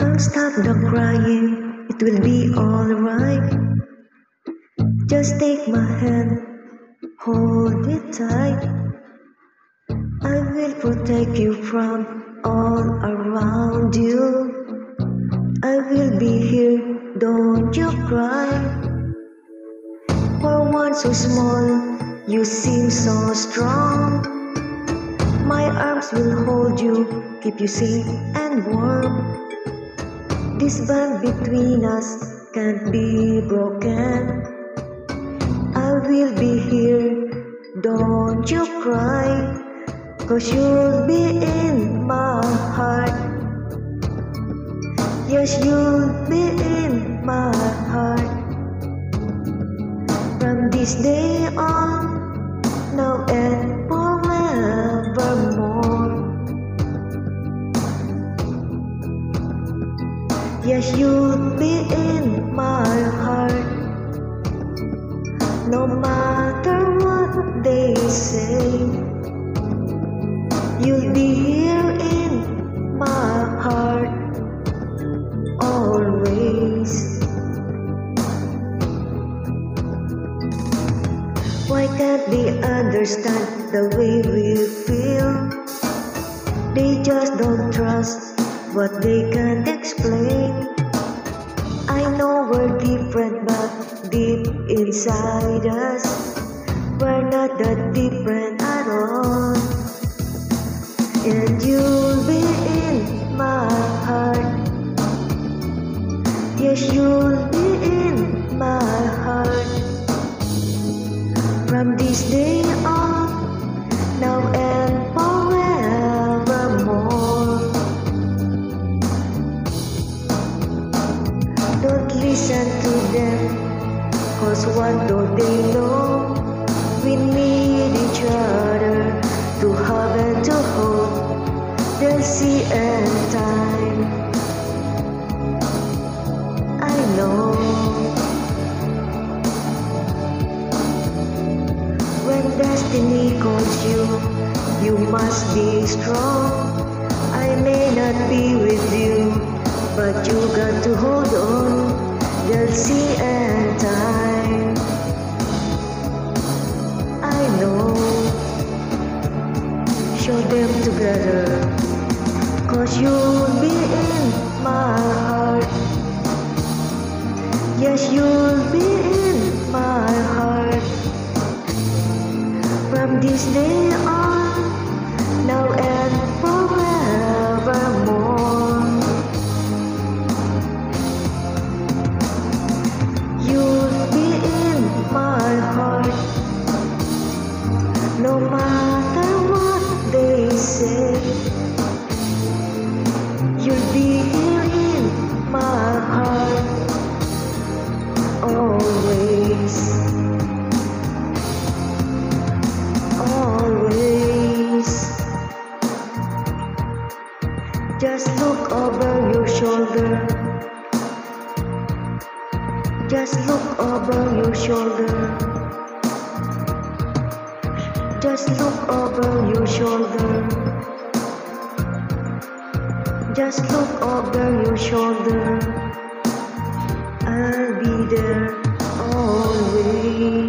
Can't stop the crying, it will be alright. Just take my hand, hold it tight. I will protect you from all around you. I will be here, don't you cry. For one so small, you seem so strong. My arms will hold you, keep you safe and warm. This bond between us can't be broken. I will be here, don't you cry, 'cause you'll be in my heart. Yes, you'll be in my heart. From this day on, now and forevermore. Yes, you'll be in my heart. No matter what they say, you'll be here in my heart always. Why can't they understand the way we feel? They just don't trust what they can't explain. I know we're different, but deep inside us, we're not that different at all. And you'll be in my heart. Yes, you'll be in my heart. From this day on, now and forevermore. Don't listen to them, 'cause what don't they know? We need each other to hug and to hold. They'll see in time, I know. When destiny calls you, you must be strong. I may not be with you, but you got to hold on. They'll see in time, I know. Show them together, 'cause you'll be in my heart. Yes, you'll be in my heart. From this day on, now and forevermore. You'll be in my heart. No matter what they say, you'll be here in my heart always. Always. Just look over your shoulder. Just look over your shoulder. Just look over your shoulder. Just look over your shoulder. I'll be there always.